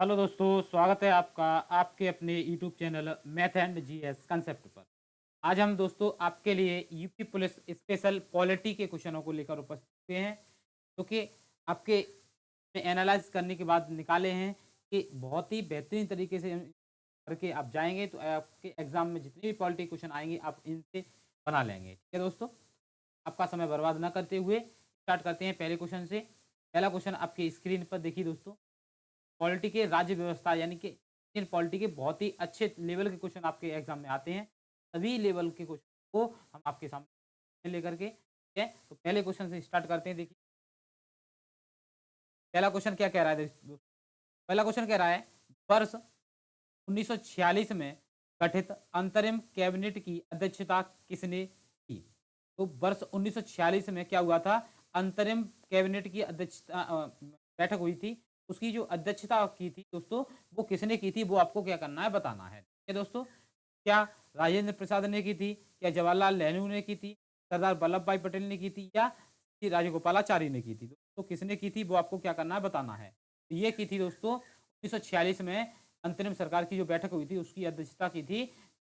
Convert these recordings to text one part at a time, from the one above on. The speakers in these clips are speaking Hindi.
हेलो दोस्तों, स्वागत है आपका आपके अपने YouTube channel math and GS concept पर। आज हम दोस्तों आपके लिए यूपी पुलिस स्पेशल पॉलिटी के क्वेश्चनों को लेकर उपस्थित हुए हैं, जो कि आपके एनालाइज करने के बाद निकाले हैं कि बहुत ही बेहतरीन तरीके से करके आप जाएंगे तो आपके एग्जाम में जितने भी पॉलिटी क्वेश्चन आएंगे आप इनसे बना लेंगे। ठीक है दोस्तों, आपका समय बर्बाद न करते हुए स्टार्ट करते हैं पहले क्वेश्चन से। पहला क्वेश्चन आपकी स्क्रीन पर देखिए दोस्तों। पॉलिटी के राज्य व्यवस्था यानी कि इंडियन पॉलिटी के बहुत ही अच्छे लेवल के क्वेश्चन आपके एग्जाम में आते हैं। सभी लेवल के क्वेश्चन को हम आपके सामने लेकर के, ठीक है। तो पहले क्वेश्चन से स्टार्ट करते हैं। देखिए पहला क्वेश्चन क्या कह रहा है दोस्तों। पहला क्वेश्चन कह रहा है वर्ष 1946 में गठित अंतरिम कैबिनेट की अध्यक्षता किसने की। तो वर्ष 1946 में क्या हुआ था, अंतरिम कैबिनेट की अध्यक्षता बैठक हुई थी। उसकी जो अध्यक्षता की थी दोस्तों, वो किसने की थी, वो आपको क्या करना है, बताना है। ठीक है दोस्तों, क्या राजेंद्र प्रसाद ने की थी, क्या जवाहरलाल नेहरू ने की थी, सरदार वल्लभ भाई पटेल ने की थी, या श्री राजगोपालाचारी ने की थी। दोस्तों किसने की थी वो आपको क्या करना है, बताना है। तो ये की थी दोस्तों 1946 में अंतरिम सरकार की जो बैठक हुई थी उसकी अध्यक्षता की थी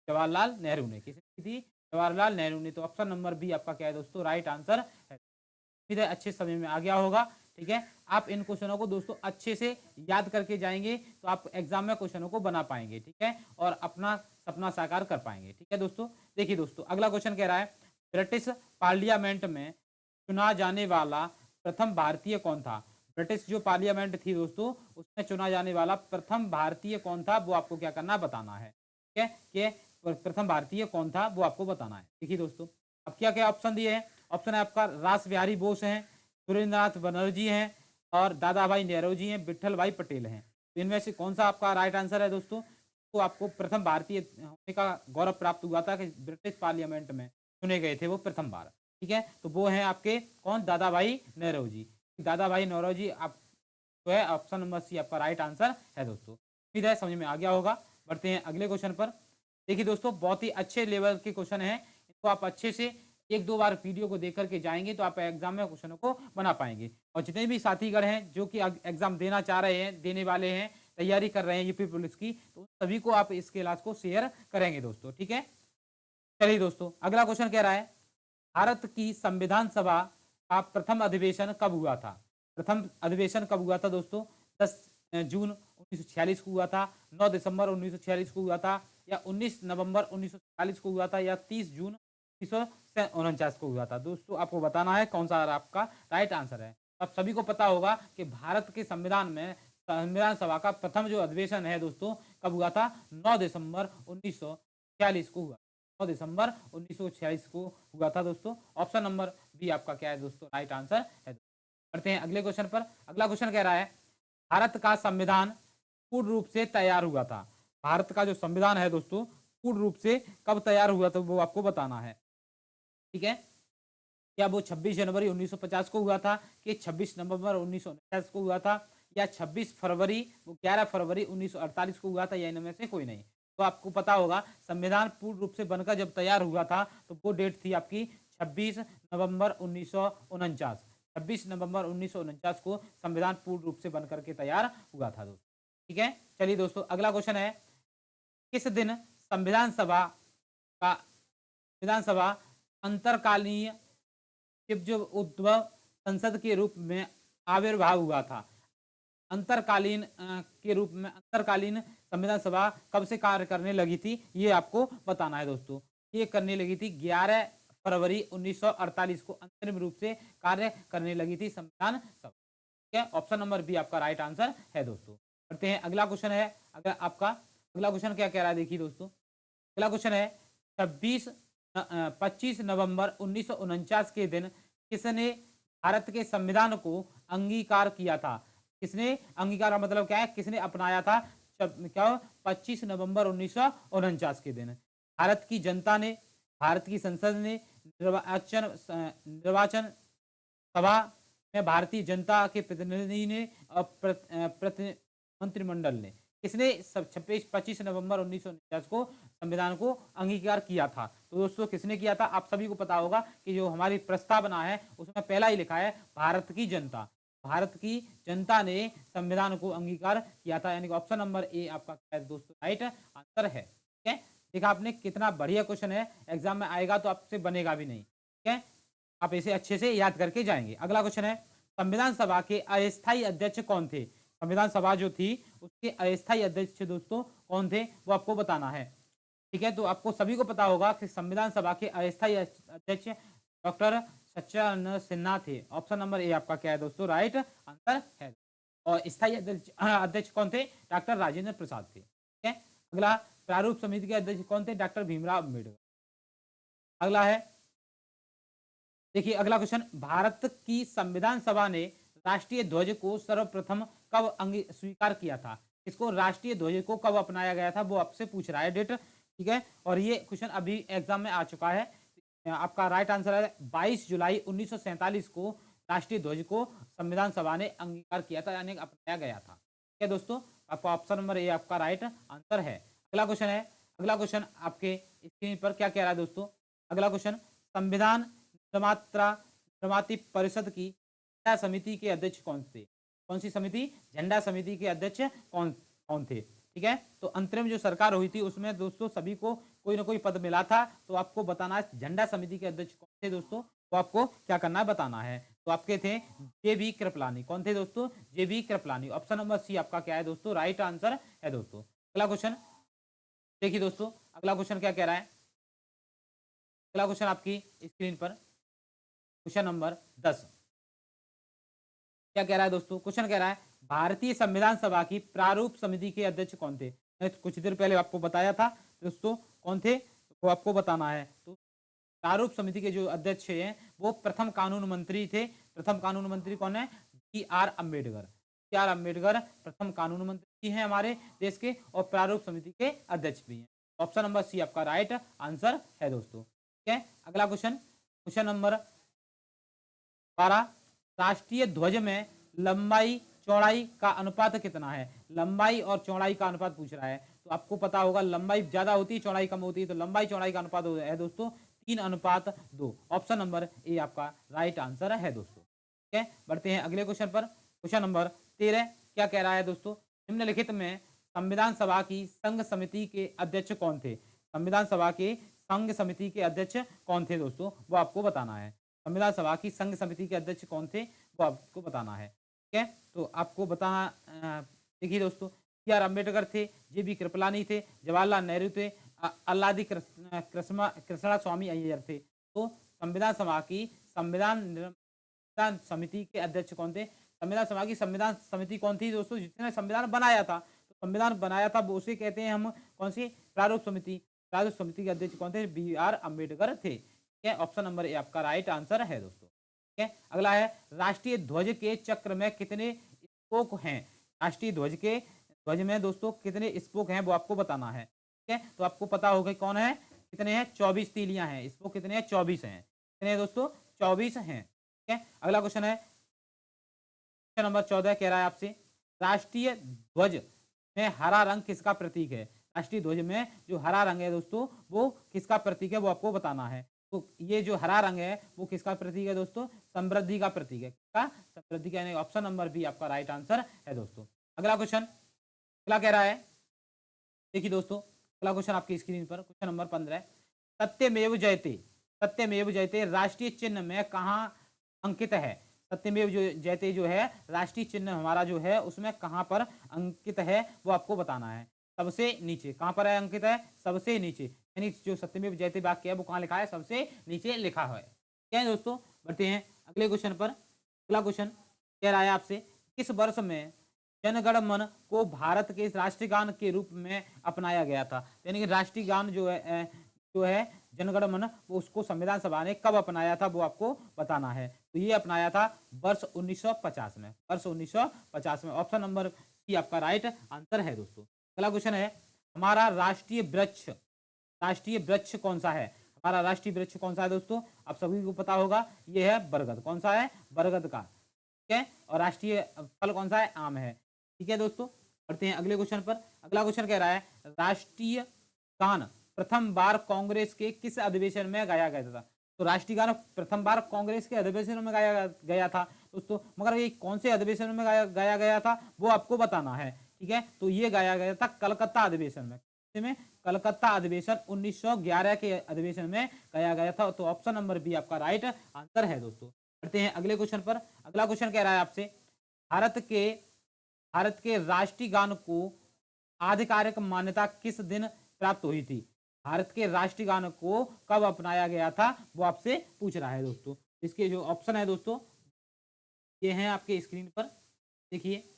जवाहरलाल नेहरू ने। किसने की थी, जवाहरलाल नेहरू ने। तो ऑप्शन नंबर बी आपका क्या है दोस्तों, राइट आंसर है। उम्मीद है अच्छे समय में आ गया होगा। ठीक है, आप इन क्वेश्चनों को दोस्तों अच्छे से याद करके जाएंगे तो आप एग्जाम में क्वेश्चनों को बना पाएंगे। ठीक है, और अपना सपना साकार कर पाएंगे। ठीक है दोस्तों, देखिए दोस्तों अगला क्वेश्चन कह रहा है ब्रिटिश पार्लियामेंट में चुना जाने वाला प्रथम भारतीय कौन था। ब्रिटिश जो पार्लियामेंट थी दोस्तों, उसमें चुना जाने वाला प्रथम भारतीय कौन था, वो आपको क्या करना है, बताना है। ठीक है, कि प्रथम भारतीय कौन था वो आपको बताना है। देखिए दोस्तों अब क्या क्या ऑप्शन दिए हैं। ऑप्शन है आपका रास बिहारी बोस हैं, सुरेंद्रनाथ बनर्जी हैं, और दादा भाई नेहरू हैं, विठल भाई पटेल हैं। तो इनमें से कौन सा आपका राइट आंसर है दोस्तों। तो आपको प्रथम भारतीय होने का गौरव प्राप्त हुआ था कि ब्रिटिश पार्लियामेंट में चुने गए थे वो प्रथम बार। ठीक है, तो वो हैं आपके कौन, दादा भाई नेहरू जी। दादा भाई नेहरू जी आप जो है ऑप्शन नंबर सी आपका राइट आंसर है दोस्तों। उम्मीद है समझ में आ गया होगा। बढ़ते हैं अगले क्वेश्चन पर। देखिए दोस्तों बहुत ही अच्छे लेवल के क्वेश्चन हैं, इनको आप अच्छे से एक दो बार वीडियो को देख करके जाएंगे तो आप एग्जाम में क्वेश्चनों को बना पाएंगे। और जितने भी साथीगण हैं जो कि एग्जाम देना चाह रहे हैं, देने वाले हैं, तैयारी कर रहे हैं यूपी पुलिस की, तो सभी को आप इस क्लास को शेयर करेंगे दोस्तों। ठीक है, चलिए दोस्तों अगला क्वेश्चन कह रहा है भारत की संविधान सभा का प्रथम अधिवेशन कब हुआ था। प्रथम अधिवेशन कब हुआ था दोस्तों, 10 जून 1946 को हुआ था, 9 दिसंबर 1946 को हुआ था, या 19 नवंबर 1947 को हुआ था, या 30 जून 1949 को हुआ था। दोस्तों आपको बताना है कौन सा आपका राइट आंसर है। अब सभी को पता होगा कि भारत के संविधान में संविधान सभा का प्रथम जो अधिवेशन है दोस्तों कब हुआ था, 9 दिसंबर 1946 को हुआ। 9 दिसंबर 1946 को हुआ था दोस्तों। ऑप्शन नंबर बी आपका क्या है दोस्तों, राइट आंसर है। बढ़ते हैं अगले क्वेश्चन पर। अगला क्वेश्चन कह रहा है भारत का संविधान पूर्ण रूप से तैयार हुआ था। भारत का जो संविधान है दोस्तों पूर्ण रूप से कब तैयार हुआ था वो आपको बताना है। ठीक है, क्या वो 26 जनवरी 1950 को हुआ था, कि 26 नवंबर 1949 को हुआ था, या 26 फरवरी वो 11 फरवरी 1948 को हुआ था, या इनमें से कोई नहीं। तो आपको पता होगा संविधान पूर्ण रूप से बनकर जब तैयार हुआ था तो वो डेट थी आपकी 26 नवंबर 1949। 26 नवंबर 1949 को संविधान पूर्ण रूप से बनकर के तैयार हुआ था दोस्तों। ठीक है, चलिए दोस्तों अगला क्वेश्चन है किस दिन संविधान सभा का विधान सभा अंतरकालीन जो उद्भव संसद के रूप में आविर्भाव हुआ था। अंतरकालीन के रूप में अंतरकालीन संविधान सभा कब से कार्य करने लगी थी ये आपको बताना है दोस्तों। ये करने लगी थी 11 फरवरी 1948 को अंतरिम रूप से कार्य करने लगी थी संविधान सभा। ठीक है, ऑप्शन नंबर बी आपका राइट आंसर है दोस्तों। करते हैं अगला क्वेश्चन है। अगर आपका अगला क्वेश्चन क्या कह रहा है देखिए दोस्तों। अगला क्वेश्चन है 25 नवंबर 1949 के दिन किसने भारत के संविधान को अंगीकार किया था। किसने अंगीकार का मतलब क्या है, किसने अपनाया था। क्या 25 नवंबर 1949 के दिन भारत की जनता ने, भारत की संसद ने, निर्वाचन सभा में भारतीय जनता के प्रतिनिधि ने और मंत्रिमंडल ने, किसने 26 नवंबर 1949 को संविधान को अंगीकार किया था। तो दोस्तों किसने किया था, आप सभी को पता होगा कि जो हमारी प्रस्तावना है उसमें पहला ही लिखा है भारत की जनता। भारत की जनता ने संविधान को अंगीकार किया था, यानी कि ऑप्शन नंबर ए आपका क्या है दोस्तों राइट आंसर है। ठीक है, देखा आपने कितना बढ़िया क्वेश्चन है, एग्जाम में आएगा तो आपसे बनेगा भी नहीं। ठीक है, आप इसे अच्छे से याद करके जाएंगे। अगला क्वेश्चन है, संविधान सभा के अस्थायी अध्यक्ष कौन थे? संविधान सभा जो थी उसके अस्थायी अध्यक्ष दोस्तों कौन थे, वो आपको बताना है। ठीक है, तो आपको सभी को पता होगा कि संविधान सभा के अस्थायी अध्यक्ष डॉक्टर सच्चिदानंद सिन्हा थे। ऑप्शन नंबर ए आपका क्या है दोस्तों राइट आंसर है। और स्थायी अध्यक्ष कौन थे? डॉक्टर राजेंद्र प्रसाद थे। ठीक है, अगला प्रारूप समिति के अध्यक्ष कौन थे? डॉक्टर भीमराव अम्बेडकर। अगला है, देखिए अगला क्वेश्चन, भारत की संविधान सभा ने राष्ट्रीय ध्वज को सर्वप्रथम कब स्वीकार किया था? इसको राष्ट्रीय ध्वज को कब अपनाया गया था वो आपसे पूछ रहा है डेट। ठीक है, और ये क्वेश्चन अभी एग्जाम में आ चुका है। आपका राइट आंसर है 22 जुलाई 1947 को राष्ट्रीय ध्वज को संविधान सभा ने अंगीकार किया था, यानी अपनाया गया था। ठीक है दोस्तों, आपका ऑप्शन नंबर ए आपका राइट आंसर है। अगला क्वेश्चन है, अगला क्वेश्चन आपके स्क्रीन पर क्या कह रहा है दोस्तों? अगला क्वेश्चन, संविधान निर्माती परिषद की झंडा समिति के अध्यक्ष कौन थे? कौन सी समिति? झंडा समिति के अध्यक्ष कौन कौन थे? ठीक है, तो अंतरिम जो सरकार हुई थी उसमें दोस्तों सभी को कोई ना कोई पद मिला था, तो आपको बताना है झंडा समिति के अध्यक्ष कौन थे दोस्तों, तो आपको क्या करना है बताना है। तो आपके थे जे.बी. कृपलानी। कौन थे दोस्तों? J B. Kripalani. Option number C आपका क्या है दोस्तों राइट आंसर है दोस्तों। अगला क्वेश्चन देखिए दोस्तों, अगला क्वेश्चन क्या कह रहा है? अगला क्वेश्चन आपकी स्क्रीन पर क्वेश्चन नंबर 10 क्या कह रहा है दोस्तों? क्वेश्चन कह रहा है, भारतीय संविधान सभा की प्रारूप समिति के अध्यक्ष कौन थे? कुछ देर पहले आपको बताया था दोस्तों कौन थे, वो आपको बताना है। तो प्रारूप समिति के जो अध्यक्ष हैं वो प्रथम कानून मंत्री थे। प्रथम कानून मंत्री कौन है? बी.आर. अम्बेडकर। बी.आर. अम्बेडकर प्रथम कानून मंत्री हैं हमारे देश के, और प्रारूप समिति के अध्यक्ष भी हैं। ऑप्शन नंबर सी आपका राइट आंसर है दोस्तों। ठीक है, अगला क्वेश्चन, क्वेश्चन नंबर 12, राष्ट्रीय ध्वज में लंबाई चौड़ाई का अनुपात कितना है? लंबाई और चौड़ाई का अनुपात पूछ रहा है, तो आपको पता होगा लंबाई ज्यादा होती है चौड़ाई कम होती है, तो लंबाई चौड़ाई का अनुपात है दोस्तों 3:2। ऑप्शन नंबर ए आपका राइट आंसर है दोस्तों। ठीक है, बढ़ते हैं अगले क्वेश्चन पर। क्वेश्चन नंबर 13 क्या कह रहा है दोस्तों? निम्नलिखित में संविधान सभा की संघ समिति के अध्यक्ष कौन थे? संविधान सभा के संघ समिति के अध्यक्ष कौन थे दोस्तों, वो आपको बताना है। संविधान सभा की संघ समिति के अध्यक्ष कौन थे वो आपको बताना है। ठीक है, तो आपको बताना, देखिए दोस्तों, बी.आर. अम्बेडकर थे, जे.बी. कृपलानी थे, जवाहरलाल नेहरू थे, अल्लादी कृष्णा स्वामी अय्यर थे। तो संविधान सभा की संविधान समिति के अध्यक्ष कौन थे? संविधान सभा की संविधान समिति कौन थी दोस्तों? जिसने संविधान बनाया था, तो संविधान बनाया था वो उसे कहते हैं हम कौन सी? प्रारूप समिति। प्रारूप समिति के अध्यक्ष कौन थे? बी.आर. अम्बेडकर थे। ठीक है, ऑप्शन नंबर ए आपका राइट आंसर है दोस्तों। ठीक है, अगला है, राष्ट्रीय ध्वज के चक्र में कितने स्पोक हैं? राष्ट्रीय ध्वज में दोस्तों कितने स्पोक हैं वो आपको बताना है। ठीक है, तो आपको पता होगा कौन है, कितने हैं? 24 तीलियां हैं। स्पोक कितने हैं? 24 हैं। कितने हैं दोस्तों? 24 हैं। ठीक है, अगला क्वेश्चन है, क्वेश्चन नंबर 14 कह रहा है आपसे, राष्ट्रीय ध्वज में हरा रंग किसका प्रतीक है? राष्ट्रीय ध्वज में जो हरा रंग है दोस्तों वो किसका प्रतीक है वो आपको बताना है। तो ये जो हरा रंग है वो किसका प्रतीक है दोस्तों? समृद्धि का प्रतीक है। किसका? समृद्धि का, यानी ऑप्शन नंबर बी आपका राइट आंसर है दोस्तों। अगला क्वेश्चन अगला कह रहा है, देखिए दोस्तों अगला क्वेश्चन आपकी स्क्रीन पर क्वेश्चन नंबर 15, सत्यमेव जयते, सत्यमेव जयते राष्ट्रीय चिन्ह में कहाँ अंकित है? सत्यमेव जो जयते जो है राष्ट्रीय चिन्ह हमारा जो है उसमें कहां पर अंकित है वो आपको बताना है। सबसे नीचे कहां पर है अंकित है? सबसे नीचे, यानी जो सत्यमेव जयते वाक्य है वो कहां लिखा है? सबसे नीचे लिखा है। क्या है दोस्तों, बढ़ते हैं अगले क्वेश्चन पर। अगला क्वेश्चन कह रहा है आपसे, किस वर्ष में जनगण मन को भारत के राष्ट्रगान के रूप में अपनाया गया था? यानी कि राष्ट्रीय गान जो है जनगण मन, वो उसको संविधान सभा ने कब अपनाया था वो आपको बताना है। तो ये अपनाया था वर्ष 1950 में, वर्ष 1950 में। ऑप्शन नंबर सी आपका राइट आंसर है दोस्तों। अगला क्वेश्चन है, हमारा राष्ट्रीय वृक्ष कौन सा है? हमारा राष्ट्रीय वृक्ष कौन सा है दोस्तों? आप सभी को पता होगा, ये है बरगद। कौन सा है? बरगद का। ठीक है, और राष्ट्रीय फल कौन सा है? आम है। ठीक है दोस्तों, बढ़ते हैं अगले क्वेश्चन पर। अगला क्वेश्चन कह रहा है, राष्ट्रीय गान प्रथम बार कांग्रेस के किस अधिवेशन में गाया गया था? तो राष्ट्रीय गान प्रथम बार कांग्रेस के अधिवेशन में गाया गया था, दोस्तों, मगर ये कौन से अधिवेशन में गाया गया था वो आपको बताना है। ठीक है, तो ये गाया गया था कलकत्ता अधिवेशन में कलकत्ता अधिवेशन 1911 के अधिवेशन में गाया गया था। तो ऑप्शन नंबर बी आपका राइट आंसर है दोस्तों। बढ़ते हैं अगले क्वेश्चन पर। अगला क्वेश्चन कह रहा है आपसे, भारत के राष्ट्रीय गान को आधिकारिक मान्यता किस दिन प्राप्त हुई थी? भारत के राष्ट्रीय गान को कब अपनाया गया था वो आपसे पूछ रहा है दोस्तों। इसके जो ऑप्शन है दोस्तों ये हैं आपके स्क्रीन पर, देखिए।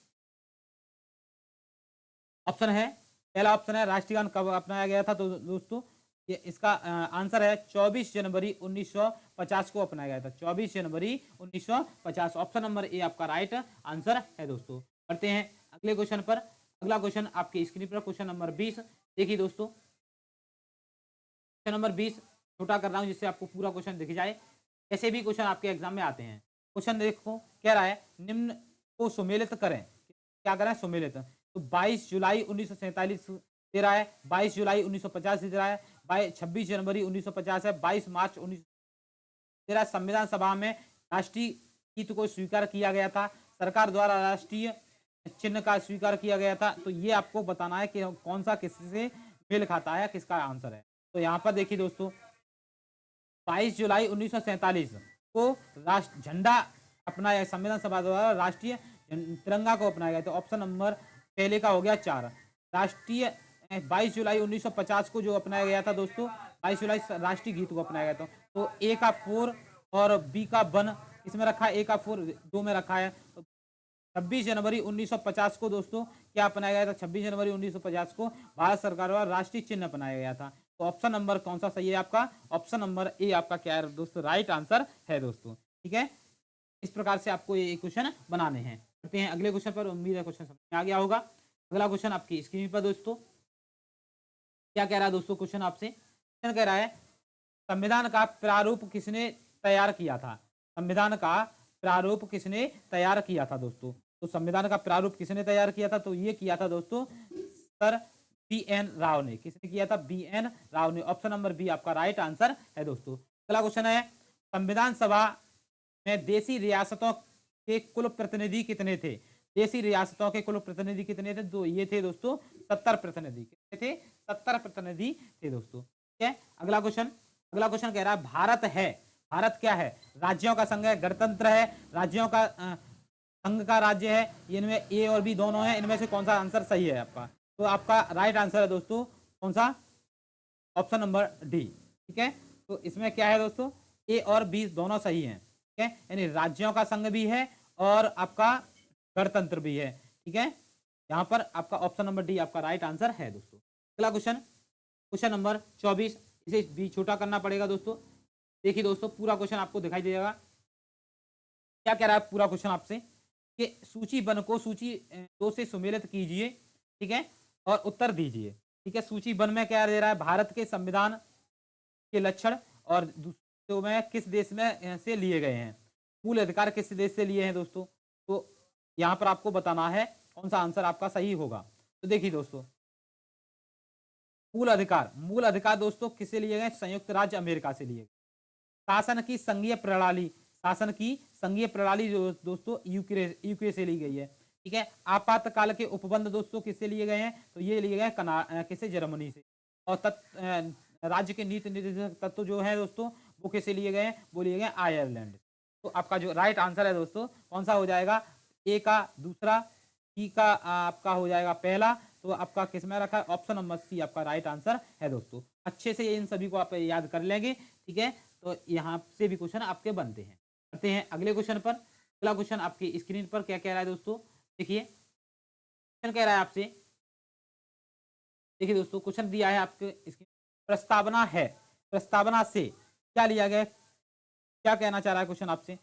ऑप्शन है, पहला ऑप्शन है राष्ट्रीय गान कब अपनाया गया था, तो दोस्तों ये इसका आंसर है 24 जनवरी 1950 को अपनाया गया था। 24 जनवरी 1950 ऑप्शन नंबर ए आपका राइट आंसर है दोस्तों। बढ़ते हैं अगले क्वेश्चन पर। अगला क्वेश्चन आपकी स्क्रीन पर क्वेश्चन नंबर 20, देखिए दोस्तों। क्वेश्चन नंबर 20 छोटा कर रहा हूं जिससे आपको पूरा क्वेश्चन दिख जाए। ऐसे भी क्वेश्चन आपके एग्जाम में आते हैं। क्वेश्चन देखो, कह रहा है निम्न को सुमेलित करें। क्या करें? सुमेलित। तो 22 जुलाई 1947 दे रहा है, 22 जुलाई 1950 दे रहा है, 26 जनवरी 1950 है, 22 मार्च 19 दे रहा है। संविधान सभा में राष्ट्रीय गीत को स्वीकार किया गया था, सरकार द्वारा राष्ट्रीय चिन्ह का स्वीकार किया गया था। तो ये आपको बताना है कि कौन सा किससे मेल खाता है, किसका आंसर है। तो यहाँ पर देखिए दोस्तों, 22 जुलाई 1947 को राष्ट्र झंडा अपनाया, संविधान सभा द्वारा राष्ट्रीय तिरंगा को अपनाया गया। तो ऑप्शन नंबर पहले का हो गया 4। राष्ट्रीय 22 जुलाई 1950 को जो अपनाया गया था दोस्तों, 22 जुलाई राष्ट्रीय गीत को अपनाया गया था। तो ए का 4 और बी का 1 इसमें रखा है, ए का 4 2 में रखा है। तो 26 जनवरी 1950 को दोस्तों क्या अपनाया गया था? 26 जनवरी 1950 को भारत सरकार द्वारा राष्ट्रीय चिन्ह अपनाया गया था। तो ऑप्शन नंबर कौन सा सही है आपका? ऑप्शन नंबर ए आपका क्या है दोस्तों? राइट आंसर है दोस्तों। ठीक है, इस प्रकार से आपको ये क्वेश्चन बनाने हैं। करते हैं अगले क्वेश्चन पर। उम्मीद है क्वेश्चन समझ में आ गया होगा। अगला क्वेश्चन आपकी स्क्रीन पर दोस्तों, क्या कह रहा है दोस्तों? क्वेश्चन आपसे क्वेश्चन कह रहा है, संविधान का प्रारूप किसने तैयार किया था? संविधान का प्रारूप किसने तैयार किया था दोस्तों? तो संविधान का प्रारूप किसने तैयार किया था? तो ये किया था दोस्तों सर बी.एन. राव ने। किसने किया था? बी.एन. राव ने। ऑप्शन नंबर बी आपका राइट आंसर है दोस्तों। अगला क्वेश्चन है, संविधान सभा में देशी रियासतों के कुल प्रतिनिधि कितने थे? देशी रियासतों के कुल प्रतिनिधि कितने थे? तो ये थे दोस्तों 70 प्रतिनिधि। कितने थे? 70 प्रतिनिधि थे दोस्तों। ठीक है, अगला क्वेश्चन कह रहा है, भारत क्या है? राज्यों का संघ है, गणतंत्र है, राज्यों का संघ का राज्य है। इनमें ए और बी दोनों है, इनमें से कौन सा आंसर सही है आपका? तो आपका राइट आंसर है दोस्तों कौन सा? Option number D. ठीक है, तो इसमें क्या है दोस्तों? ए और बी दोनों सही हैं। ठीक है, यानी राज्यों का संघ भी है और आपका गणतंत्र भी है। ठीक है, यहाँ पर आपका ऑप्शन नंबर डी आपका राइट आंसर है दोस्तों। अगला क्वेश्चन नंबर 24, इसे भी छोटा करना पड़ेगा दोस्तों। देखिए दोस्तों, पूरा क्वेश्चन आपको दिखाई देगा। क्या कह रहा है पूरा क्वेश्चन आपसे कि सूची वन को सूची 2 से सुमेलित कीजिए। ठीक है, और उत्तर दीजिए। ठीक है, सूची वन में क्या दे रहा है? भारत के संविधान के लक्षण और दूसरे में किस देश में से लिए गए हैं? मूल अधिकार किस देश से लिए हैं दोस्तों? तो यहाँ पर आपको बताना है कौन सा आंसर आपका सही होगा। तो देखिए दोस्तों, मूल अधिकार दोस्तों किससे लिए गए? संयुक्त राज्य अमेरिका से लिए गए। शासन की संघीय प्रणाली जो दोस्तों यूके से ली गई है। ठीक है, आपातकाल के उपबंध दोस्तों किससे लिए गए हैं? तो ये लिए गए किससे? जर्मनी से। और राज्य के नीति निर्देशक तत्व जो है दोस्तों वो किससे लिए गए हैं? वो लिए गए आयरलैंड। तो आपका जो राइट आंसर है दोस्तों कौन सा हो जाएगा? ए का दूसरा, सी का आपका हो जाएगा पहला। तो आपका किस में रखा है? ऑप्शन नंबर सी आपका राइट आंसर है दोस्तों। अच्छे से इन सभी को आप याद कर लेंगे। ठीक है, तो यहाँ से भी क्वेश्चन आपके बनते हैं। करते हैं अगले क्वेश्चन पर। अगला क्वेश्चन आपकी स्क्रीन पर क्या कह रहा है दोस्तों? देखिए, क्वेश्चन कह रहा है आपसे, देखिए दोस्तों क्वेश्चन दिया है आपके स्क्रीन, प्रस्तावना से क्या लिया गया? क्या कहना चाह रहा है क्वेश्चन आपसे?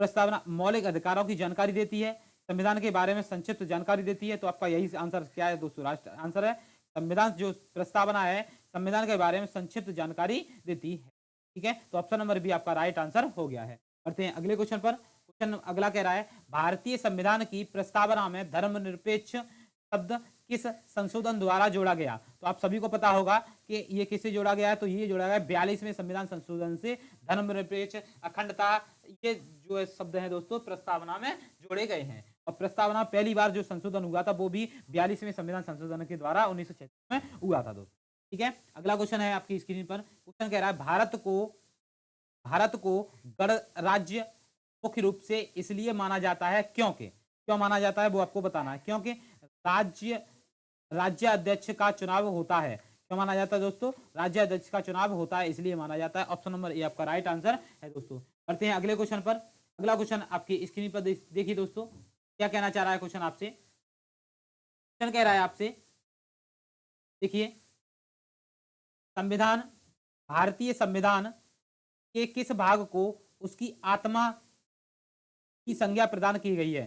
प्रस्तावना मौलिक अधिकारों की जानकारी देती है, संविधान के बारे में संक्षिप्त जानकारी देती है। तो आपका यही आंसर क्या है दोस्तों? राष्ट्र आंसर है संविधान। जो प्रस्तावना है संविधान के बारे में संक्षिप्त जानकारी देती है। ठीक है, तो ऑप्शन नंबर बी आपका राइट आंसर हो गया है। बढ़ते हैं अगले क्वेश्चन पर। क्वेश्चन अगला कह रहा है, भारतीय संविधान की प्रस्तावना में धर्मनिरपेक्ष शब्द किस संशोधन द्वारा जोड़ा गया? तो आप सभी को पता होगा कि ये किससे जोड़ा गया है? तो ये जोड़ा गया 42वें संविधान संशोधन से। धर्मनिरपेक्ष, अखंडता, ये जो है शब्द है दोस्तों प्रस्तावना में जोड़े गए हैं। और प्रस्तावना पहली बार जो संशोधन हुआ था वो भी 42वें संविधान संशोधन के द्वारा 1976 में हुआ था दोस्तों। ठीक है, अगला क्वेश्चन है आपकी स्क्रीन पर। क्वेश्चन कह रहा है भारत को गणराज्य मुख्य रूप से इसलिए माना जाता है क्यों माना जाता है वो आपको बताना है। क्योंकि राज्य अध्यक्ष का चुनाव होता है। क्यों माना जाता है दोस्तों? राज्य अध्यक्ष का चुनाव होता है इसलिए माना जाता है। ऑप्शन नंबर ए आपका राइट आंसर है दोस्तों। बढ़ते हैं अगले क्वेश्चन पर। अगला क्वेश्चन आपकी स्क्रीन पर देखिए दोस्तों, क्या कहना चाह रहा है क्वेश्चन आपसे। क्वेश्चन कह रहा है आपसे, देखिए, संविधान भारतीय संविधान के किस भाग को उसकी आत्मा की संज्ञा प्रदान की गई है?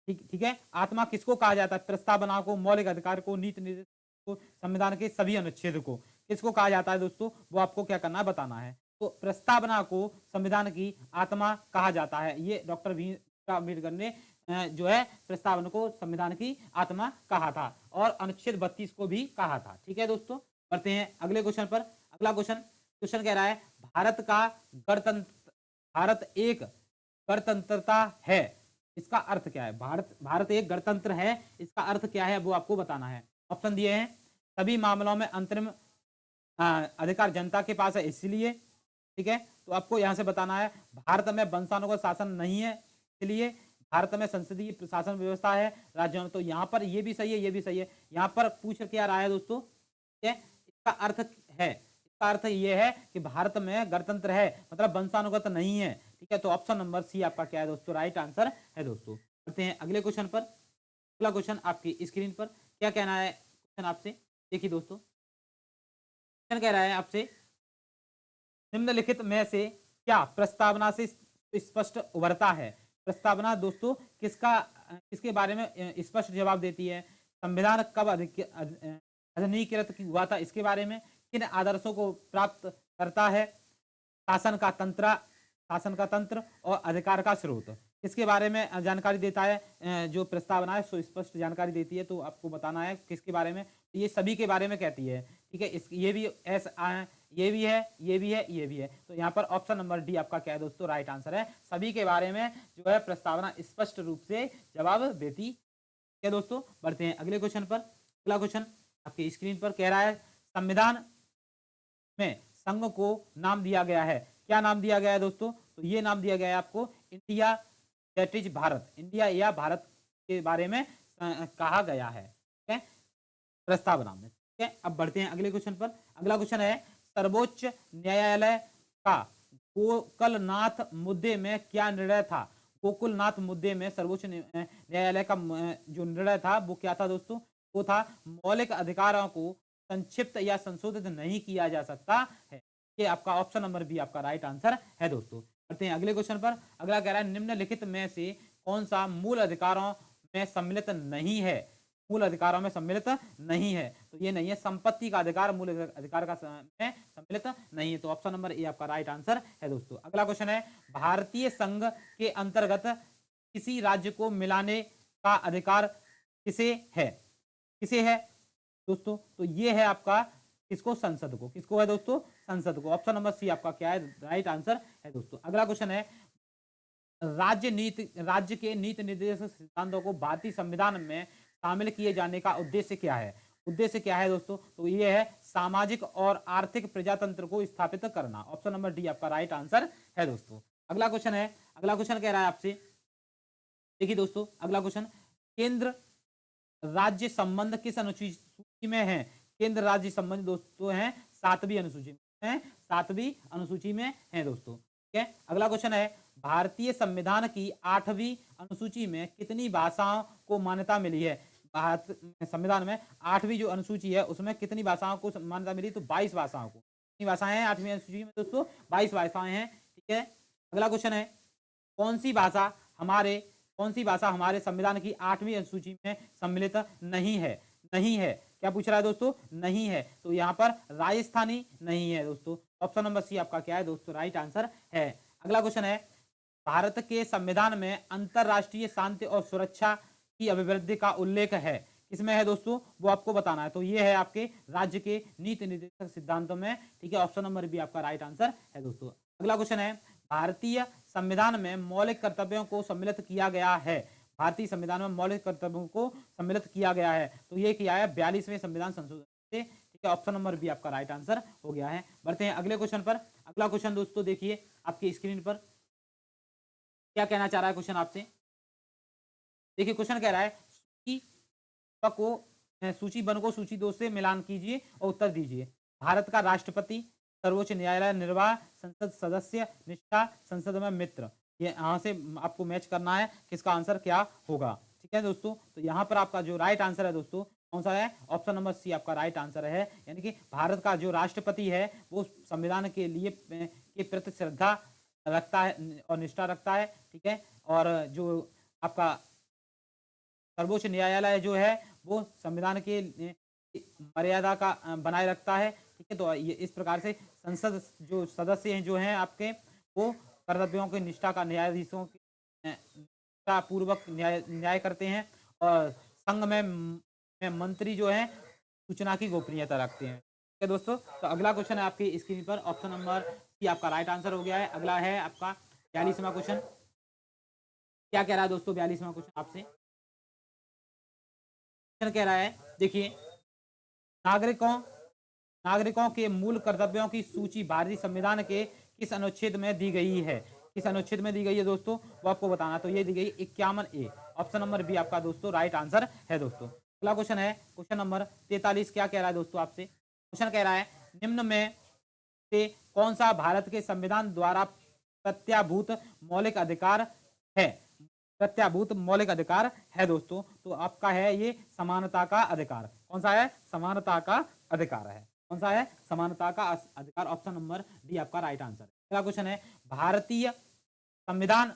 ठीक है, आत्मा किसको कहा जाता है? प्रस्तावना को, मौलिक अधिकार को, नीति निर्देश को, संविधान के सभी अनुच्छेद को किसको कहा जाता है दोस्तों? वो आपको क्या करना है, बताना है। तो प्रस्तावना को संविधान की आत्मा कहा जाता है। ये डॉक्टर भीमराव अम्बेडकर ने जो है प्रस्तावना को संविधान की आत्मा कहा था और अनुच्छेद 32 को भी कहा था। ठीक है दोस्तों, बढ़ते हैं अगले क्वेश्चन पर। अगला क्वेश्चन कह रहा है भारत एक गणतंत्रता है, इसका अर्थ क्या है? भारत एक गणतंत्र है, इसका अर्थ क्या है वो आपको बताना है। ऑप्शन दिए हैं, सभी मामलों में अंतरिम अधिकार जनता के पास है इसलिए। ठीक है, तो आपको यहां से बताना है भारत में वंशानुगत शासन नहीं है इसलिए, भारत में संसदीय प्रशासन व्यवस्था है राज्यों में। तो यहाँ पर ये भी सही है, ये भी सही है। यहाँ पर पूछ क्या रहा है दोस्तों, इसका अर्थ है, इसका अर्थ ये है कि भारत में गणतंत्र है मतलब वंशानुगत नहीं है। ठीक है, तो ऑप्शन नंबर सी आपका क्या है दोस्तों, राइट आंसर है दोस्तों। बढ़ते हैं अगले क्वेश्चन पर। अगला क्वेश्चन आपकी स्क्रीन पर क्या कहना है क्वेश्चन आपसे, देखिए दोस्तों। क्वेश्चन कह रहा है आपसे, निम्नलिखित में से क्या प्रस्तावना से स्पष्ट उभरता है? प्रस्तावना दोस्तों किसके बारे में स्पष्ट जवाब देती है? संविधान कब अधिनिकृत हुआ था इसके बारे में, किन आदर्शों को प्राप्त करता है, शासन का तंत्र और अधिकार का स्रोत, किसके बारे में जानकारी देता है? जो प्रस्तावना है सो स्पष्ट जानकारी देती है। तो आपको बताना है किसके बारे में, ये सभी के बारे में कहती है। ठीक है, ये भी ये भी है, ये भी है, ये भी है। तो यहाँ पर ऑप्शन नंबर डी आपका क्या है दोस्तों, राइट आंसर है। सभी के बारे में जो है प्रस्तावना स्पष्ट रूप से जवाब देती है दोस्तों। बढ़ते हैं अगले क्वेश्चन पर। अगला क्वेश्चन आपकी स्क्रीन पर कह रहा है, संविधान में संघ को नाम दिया गया है, क्या नाम दिया गया है दोस्तों? तो ये नाम दिया गया है आपको India, that is Bharat, India या भारत के बारे में कहा गया है। ठीक है, प्रस्तावना में। ठीक है, अब बढ़ते हैं अगले क्वेश्चन पर। अगला क्वेश्चन है, सर्वोच्च न्यायालय का गोकुलनाथ मुद्दे में क्या निर्णय था? गोकुलनाथ मुद्दे में सर्वोच्च न्यायालय का जो निर्णय था वो क्या था दोस्तों? वो था मौलिक अधिकारों को संक्षिप्त या संशोधित नहीं किया जा सकता है। ये आपका ऑप्शन नंबर बी आपका राइट आंसर है दोस्तों। बढ़ते हैं अगले क्वेश्चन पर। अगला कह रहा है, निम्नलिखित में से कौन सा मूल अधिकारों में सम्मिलित नहीं है? मूल अधिकारों में सम्मिलित नहीं है, तो ये नहीं है। संपत्ति का अधिकार मूल अधिकार का में सम्मिलित नहीं है, तो ऑप्शन नंबर ए आपका राइट आंसर है दोस्तों। अगला क्वेश्चन है, भारतीय संघ के अंतर्गत किसी राज्य को मिलाने का अधिकार किसे है? किसे है दोस्तों? तो ये है आपका किसको? संसद को। किसको है दोस्तों? संसद को। ऑप्शन नंबर सी आपका क्या है, राइट आंसर है दोस्तों। अगला क्वेश्चन है, राज्य के नीति निर्देशक सिद्धांतों को भारतीय संविधान में शामिल किए जाने का उद्देश्य क्या है? उद्देश्य क्या है दोस्तों? तो ये है सामाजिक और आर्थिक प्रजातंत्र को स्थापित करना। ऑप्शन नंबर डी आपका राइट आंसर है दोस्तों। अगला क्वेश्चन है, अगला क्वेश्चन कह रहा है आपसे, देखिए दोस्तों अगला क्वेश्चन, केंद्र राज्य संबंध किस अनुसूची में है? केंद्र राज्य संबंध दोस्तों है 7वीं अनुसूची में है, 7वीं अनुसूची में है दोस्तों। ठीक है, अगला क्वेश्चन है, भारतीय संविधान की 8वीं अनुसूची में कितनी भाषाओं को मान्यता मिली है? भारत संविधान में 8वीं जो अनुसूची है उसमें कितनी भाषाओं को मान्यता मिली? तो 22 भाषाओं को। कितनी भाषाएं हैं 8वीं अनुसूची में दोस्तों? 22 भाषाएं हैं। ठीक है, अगला क्वेश्चन है, कौन सी भाषा हमारे संविधान की 8वीं अनुसूची में सम्मिलित नहीं है? नहीं है, क्या पूछ रहा है दोस्तों? नहीं है, तो यहाँ पर राजस्थानी नहीं है दोस्तों। ऑप्शन नंबर सी आपका क्या है दोस्तों? राइट आंसर है। अगला क्वेश्चन है, भारत के संविधान में अंतरराष्ट्रीय शांति और सुरक्षा की अभिवृद्धि का उल्लेख है, किसमें है दोस्तों? वो आपको बताना है। तो ये है आपके राज्य के नीति निर्देशक सिद्धांतों में। ठीक है, ऑप्शन नंबर बी आपका राइट आंसर है दोस्तों। अगला क्वेश्चन है, भारतीय संविधान में मौलिक कर्तव्यों को सम्मिलित किया गया है? भारतीय संविधान में मौलिक कर्तव्यों को सम्मिलित किया गया है, तो ये किया है 42वें संविधान संशोधन से। ठीक है, ऑप्शन नंबर बी आपका राइट आंसर हो गया है। बढ़ते हैं अगले क्वेश्चन पर। अगला क्वेश्चन दोस्तों देखिए आपकी स्क्रीन पर क्या कहना चाह रहा है क्वेश्चन आपसे। देखिए क्वेश्चन कह रहा है सूची वन को सूची 2 से मिलान कीजिए और उत्तर दीजिए। भारत का राष्ट्रपति, सर्वोच्च न्यायालय निर्वाह, संसद सदस्य, निष्ठा, संसद में मित्र। ये यहाँ से आपको मैच करना है किसका आंसर क्या होगा। ठीक है दोस्तों, तो यहाँ पर आपका जो राइट आंसर है दोस्तों कौन सा है? ऑप्शन नंबर सी आपका राइट आंसर है। यानी कि भारत का जो राष्ट्रपति है वो संविधान के लिए के प्रति श्रद्धा रखता है और निष्ठा रखता है। ठीक है, और जो आपका सर्वोच्च न्यायालय जो है वो संविधान के मर्यादा का बनाए रखता है। ठीक है, तो ये इस प्रकार से संसद जो सदस्य हैं जो हैं आपके वो कर्तव्यों की निष्ठा का न्यायाधीशों की निष्ठा पूर्वक न्याय करते हैं और संघ में मंत्री जो है सूचना की गोपनीयता रखते हैं। ठीक है दोस्तों, तो अगला क्वेश्चन है आपकी स्क्रीन पर, ऑप्शन नंबर सी आपका राइट आंसर हो गया है। अगला है आपका 42वां क्वेश्चन। क्या कह रहा है दोस्तों 42वां क्वेश्चन आपसे? कह रहा है देखिए, नागरिकों नागरिकों के मूल कर्तव्यों की सूची भारतीय संविधान के किस अनुच्छेद में दी गई है? किस अनुच्छेद में दी गई है दोस्तों वो आपको बताना। तो ये दी गई 51A, ऑप्शन नंबर बी आपका दोस्तों राइट आंसर है दोस्तों। अगला क्वेश्चन है क्वेश्चन नंबर 43। क्या कह रहा है दोस्तों आपसे? क्वेश्चन कह रहा है निम्न में से कौन सा भारत के संविधान द्वारा प्रत्याभूत मौलिक अधिकार है? प्रत्याभूत मौलिक अधिकार है दोस्तों, तो आपका है ये समानता का अधिकार। कौन सा है? समानता का अधिकार है। कौन सा है? समानता का अधिकार, ऑप्शन नंबर डी आपका राइट आंसर है। अगला क्वेश्चन है भारतीय संविधान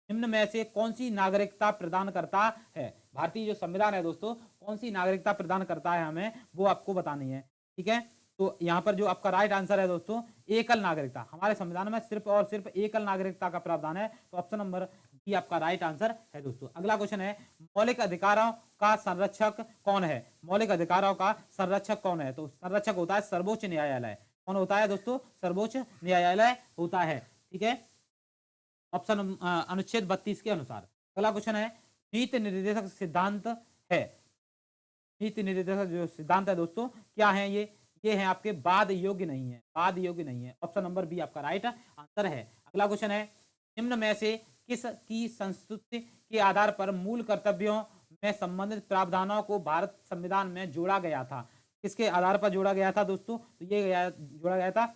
निम्न में से कौन सी नागरिकता प्रदान करता है? भारतीय जो संविधान है दोस्तों कौन सी नागरिकता प्रदान करता है हमें वो आपको बतानी है। ठीक है, तो यहाँ पर जो आपका राइट आंसर है दोस्तों एकल नागरिकता। हमारे संविधान में सिर्फ और सिर्फ एकल नागरिकता का प्रावधान है, तो ऑप्शन नंबर डी आपका राइट आंसर है दोस्तों। अगला क्वेश्चन है मौलिक अधिकारों का संरक्षक कौन है? मौलिक अधिकारों का संरक्षक कौन है? तो संरक्षक होता है सर्वोच्च न्यायालय। कौन होता है दोस्तों? सर्वोच्च न्यायालय होता है। ठीक है, ऑप्शन अनुच्छेद 32 के अनुसार। अगला क्वेश्चन है नीति निर्देशक सिद्धांत है। नीति निर्देशक जो सिद्धांत है दोस्तों क्या है ये है आपके बाद योग्य नहीं है, बाद योग्य नहीं है। ऑप्शन नंबर बी आपका राइट आंसर है। अगला क्वेश्चन है निम्न में से किस की संस्तुति के आधार पर मूल कर्तव्यों में संबंधित प्रावधानों को भारत संविधान में जोड़ा गया था? किसके आधार पर जोड़ा गया था दोस्तों? तो ये जोड़ा गया था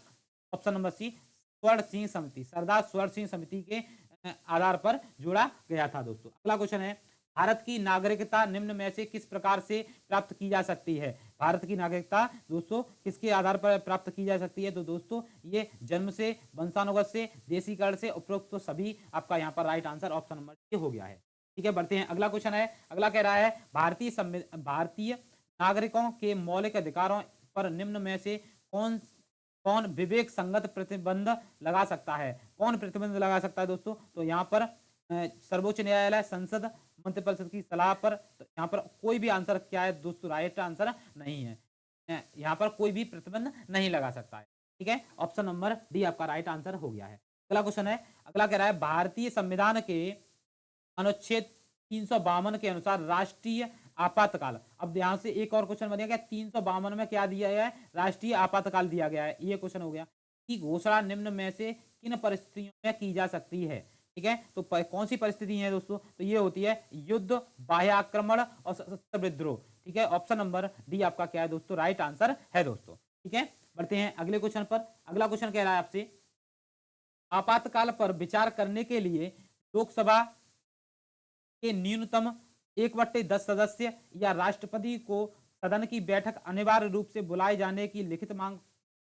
ऑप्शन नंबर सी स्वर्ण सिंह समिति, सरदार स्वर्ण सिंह समिति के आधार पर जोड़ा गया था दोस्तों। अगला क्वेश्चन है भारत की नागरिकता निम्न में से किस प्रकार से प्राप्त की जा सकती है? भारत की नागरिकता दोस्तों किसके आधार पर प्राप्त की जा सकती है? तो दोस्तों ये जन्म से, वंशानुगत से, देशीकरण से, उपरोक्त तो सभी आपका यहाँ पर right answer option number A हो गया है। ठीक है, बढ़ते हैं अगला क्वेश्चन है। अगला कह रहा है भारतीय नागरिकों के मौलिक अधिकारों पर निम्न में से कौन कौन विवेक संगत प्रतिबंध लगा सकता है? कौन प्रतिबंध लगा सकता है दोस्तों? तो यहाँ पर सर्वोच्च न्यायालय, संसद, मंत्रिपरिषद की सलाह पर। तो यहाँ पर कोई भी आंसर क्या है दोस्तों? राइट आंसर नहीं है। यहाँ पर कोई भी प्रतिबंध नहीं लगा सकता है। ठीक है, ऑप्शन नंबर डी आपका राइट आंसर हो गया है। अगला क्वेश्चन है, अगला कह रहा है भारतीय संविधान के अनुच्छेद 352 के अनुसार राष्ट्रीय आपातकाल। अब ध्यान से एक और क्वेश्चन बनेगा 352 में क्या दिया गया है? राष्ट्रीय आपातकाल दिया गया है। ये क्वेश्चन हो गया कि घोषणा निम्न में से किन परिस्थितियों में की जा सकती है? ठीक है, तो कौन सी परिस्थिति है दोस्तों? तो ये होती है युद्ध, बाह्य आक्रमण और सशस्त्र विद्रोह। ठीक है, ऑप्शन नंबर डी आपका क्या है दोस्तों? राइट आंसर है दोस्तों। ठीक है, बढ़ते हैं अगले क्वेश्चन पर। अगला क्वेश्चन कह रहा है आपसे आपातकाल पर विचार करने के लिए लोकसभा के न्यूनतम 1/10 सदस्य या राष्ट्रपति को सदन की बैठक अनिवार्य रूप से बुलाए जाने की लिखित मांग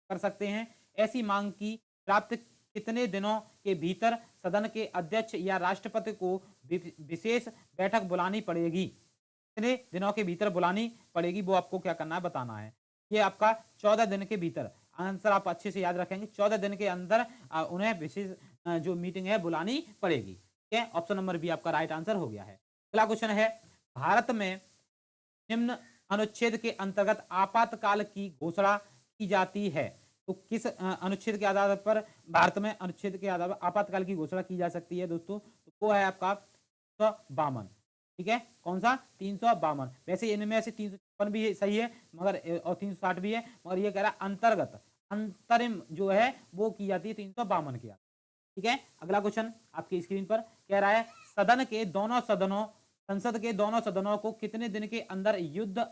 कर सकते हैं। ऐसी मांग की प्राप्त कितने दिनों के भीतर सदन के अध्यक्ष या राष्ट्रपति को विशेष बैठक बुलानी पड़ेगी? कितने दिनों के भीतर बुलानी पड़ेगी वो आपको क्या करना है बताना है। ये आपका 14 दिन के भीतर, आंसर आप अच्छे से याद रखेंगे, 14 दिन के अंदर उन्हें विशेष जो मीटिंग है बुलानी पड़ेगी। ठीक है, ऑप्शन नंबर बी आपका राइट आंसर हो गया है। अगला क्वेश्चन है भारत में निम्न अनुच्छेद के अंतर्गत आपातकाल की घोषणा की जाती है? तो किस अनुच्छेद के आधार पर भारत में अनुच्छेद के आधार पर आपातकाल की घोषणा की जा सकती है दोस्तों? तो वो है आपका 352। ठीक है, कौन सा? 352। वैसे इनमें से 356 भी सही है मगर और 360 भी है, मगर ये कह रहा है अंतर्गत अंतरिम जो है वो की जाती है 352 की। ठीक है, अगला क्वेश्चन आपकी स्क्रीन पर कह रहा है सदन के दोनों सदनों संसद के दोनों सदनों को कितने दिन के अंदर युद्ध